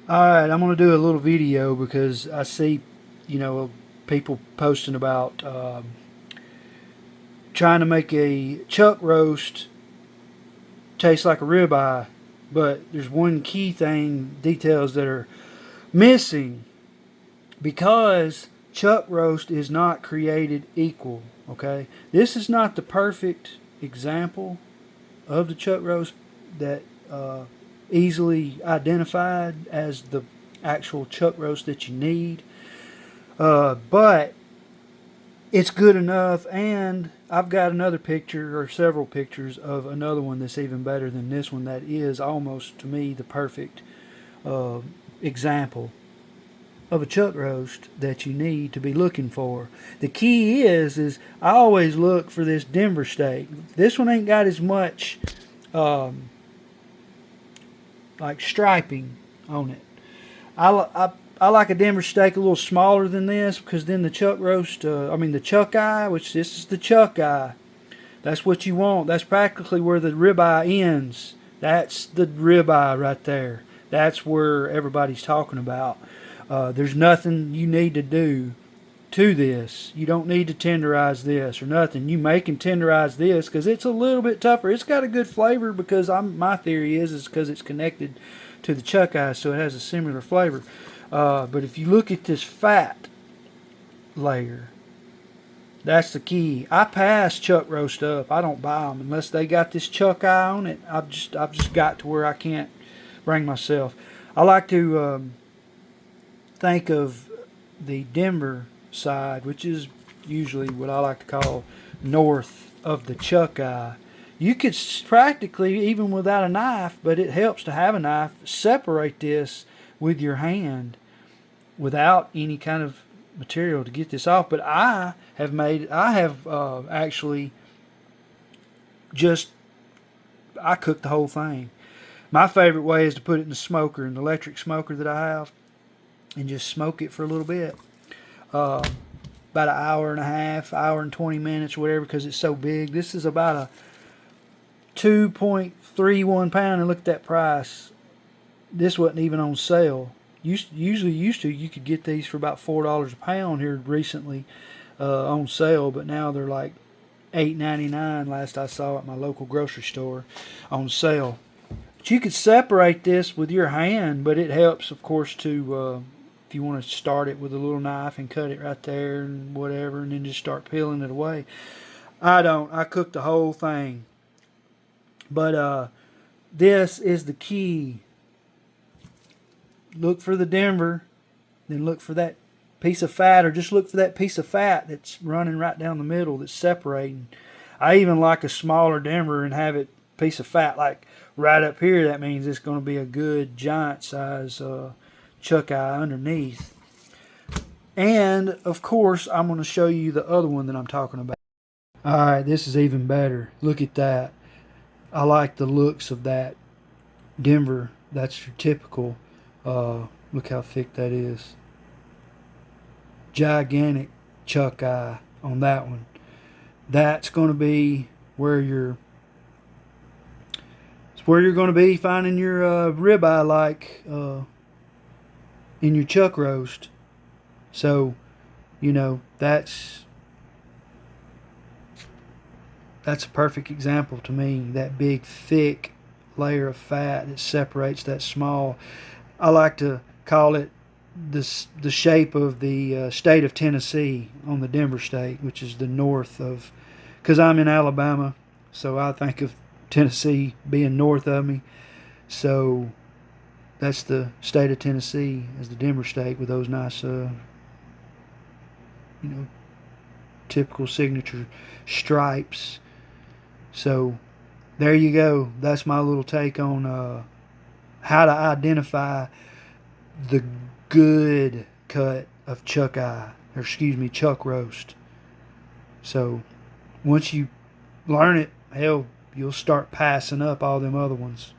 Alright, I'm going to do a little video because I see, people posting about trying to make a chuck roast taste like a ribeye, but there's one key thing, details that are missing because chuck roast is not created equal, okay? This is not the perfect example of the chuck roast that easily identified as the actual chuck roast that you need. But it's good enough, and I've got another picture or several pictures of another one that's even better than this one that is almost to me the perfect uh, example of a chuck roast that you need to be looking for. The key is I always look for this Denver steak. This one ain't got as much um, like striping on it. I like a Denver steak a little smaller than this because then the chuck roast, the Chuckeye, which this is the Chuckeye. That's what you want. That's practically where the ribeye ends. That's the ribeye right there. That's where everybody's talking about. There's nothing you need to do to this. You don't need to tenderize this or nothing. You may can tenderize this because it's a little bit tougher. It's got a good flavor because my theory is because it's connected to the Chuckeye, so it has a similar flavor. But if you look at this fat layer, that's the key. I pass chuck roast up. I don't buy them unless they got this Chuckeye on it. I've just got to where I can't bring myself. I like to think of the Denver side, which is usually what I like to call north of the Chuckeye. You could practically, even without a knife, but it helps to have a knife, separate this with your hand without any kind of material to get this off. But I have actually just, I cooked the whole thing. My favorite way is to put it in the smoker, an electric smoker that I have, and just smoke it for a little bit. About an hour and a half, hour and 20 minutes, whatever, because it's so big. This is about a 2.31 pound, and look at that price. This wasn't even on sale. You could get these for about $4 a pound here recently on sale, but now they're like $8.99 last I saw at my local grocery store on sale. But you could separate this with your hand, but it helps, of course, to if you want to start it with a little knife and cut it right there and whatever, and then just start peeling it away. I don't. I cook the whole thing. But this is the key. Look for the Denver, then look for that piece of fat, or just look for that piece of fat that's running right down the middle that's separating. I even like a smaller Denver and have it piece of fat like right up here. That means it's going to be a good giant size Chuckeye underneath. And of course, I'm going to show you the other one that I'm talking about. Alright, this is even better. Look at that. I like the looks of that Denver. That's your typical. Look how thick that is. Gigantic Chuckeye on that one. That's going to be where you're going to be finding your ribeye, like in your chuck roast. So, that's a perfect example to me. That big, thick layer of fat that separates that small. I like to call it the shape of the state of Tennessee on the Denver state, which is the north of, because I'm in Alabama, so I think of Tennessee being north of me. So that's the state of Tennessee as the Denver state with those nice, typical signature stripes. So there you go. That's my little take on how to identify the good cut of Chuckeye, or excuse me, chuck roast. So once you learn it, hell, you'll start passing up all them other ones.